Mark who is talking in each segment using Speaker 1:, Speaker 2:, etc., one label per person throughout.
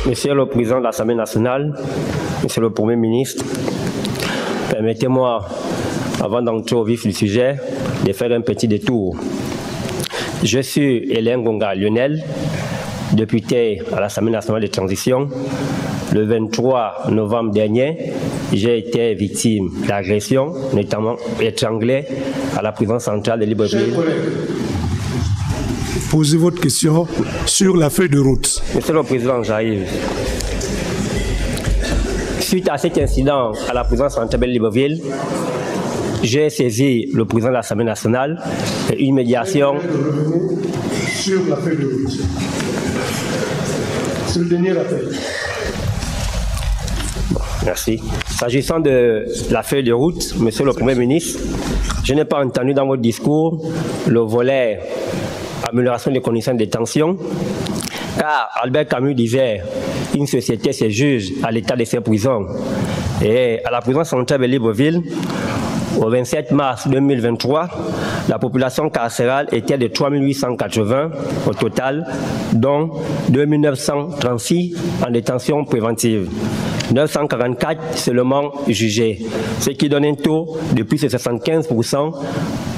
Speaker 1: Monsieur le Président de l'Assemblée nationale, Monsieur le Premier ministre, permettez-moi, avant d'entrer au vif du sujet, de faire un petit détour. Je suis Hélène Ngonga Lionel, député à l'Assemblée nationale de transition. Le 23 novembre dernier, j'ai été victime d'agression, notamment étranglé à la prison centrale de Libreville.
Speaker 2: Posez votre question sur la feuille de route.
Speaker 1: Monsieur le Président, j'arrive. Suite à cet incident à la prison centrale de Libreville, j'ai saisi le président de l'Assemblée nationale et une médiation.
Speaker 2: Sur la feuille de route. C'est le dernier appel.
Speaker 1: Merci. S'agissant de la feuille de route, Monsieur le Premier ministre, je n'ai pas entendu dans votre discours le volet amélioration des conditions de détention, car Albert Camus disait une société se juge à l'état de ses prisons. Et à la prison centrale de Libreville, au 27 mars 2023, la population carcérale était de 3880 au total, dont 2936 en détention préventive. 944 seulement jugés, ce qui donne un taux de plus de 75%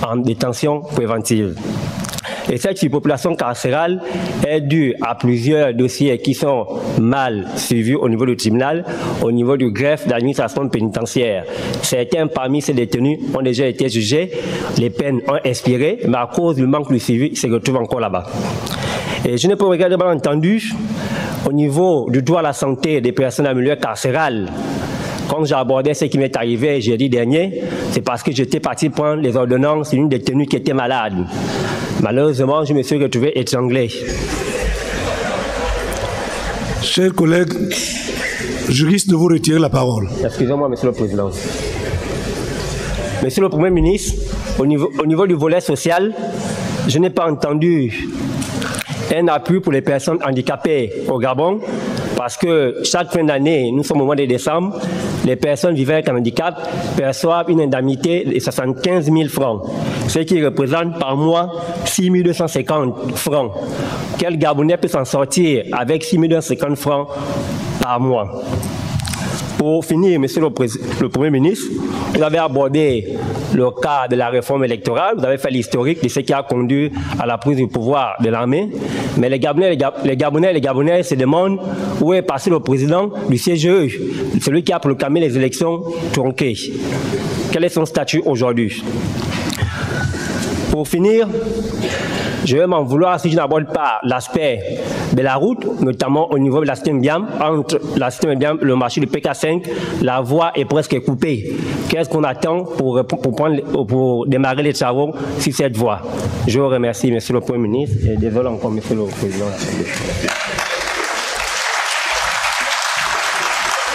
Speaker 1: en détention préventive. Et cette surpopulation carcérale est due à plusieurs dossiers qui sont mal suivis au niveau du tribunal, au niveau du greffe d'administration pénitentiaire. Certains parmi ces détenus ont déjà été jugés, les peines ont expiré, mais à cause du manque de suivi, ils se retrouvent encore là-bas. Et je n'ai pas regardé, bien entendu, au niveau du droit à la santé des personnes en milieu carcéral. Quand j'ai abordé ce qui m'est arrivé jeudi dernier, c'est parce que j'étais parti prendre les ordonnances d'une détenue qui était malade. Malheureusement, je me suis retrouvé étranglé.
Speaker 2: Chers collègues, je risque de vous retirer la parole.
Speaker 1: Excusez-moi, Monsieur le Président. Monsieur le Premier ministre, au niveau du volet social, je n'ai pas entendu un appui pour les personnes handicapées au Gabon, parce que chaque fin d'année, nous sommes au mois de décembre, les personnes vivant avec un handicap perçoivent une indemnité de 75 000 francs, ce qui représente par mois 6 250 francs. Quel Gabonais peut s'en sortir avec 6 250 francs par mois? Pour finir, Monsieur le Premier ministre, vous avez abordé le cas de la réforme électorale, vous avez fait l'historique de ce qui a conduit à la prise du pouvoir de l'armée, mais les Gabonais et les Gabonaises se demandent où est passé le président du CGE, celui qui a proclamé les élections tronquées. Quel est son statut aujourd'hui? Pour finir, je vais m'en vouloir si je n'aborde pas l'aspect de la route, notamment au niveau de la Stembiam. Entre la Stembiam et le marché du PK5, la voie est presque coupée. Qu'est-ce qu'on attend pour démarrer les travaux sur cette voie? Je vous remercie, Monsieur le Premier ministre, et désolé encore, Monsieur le Président.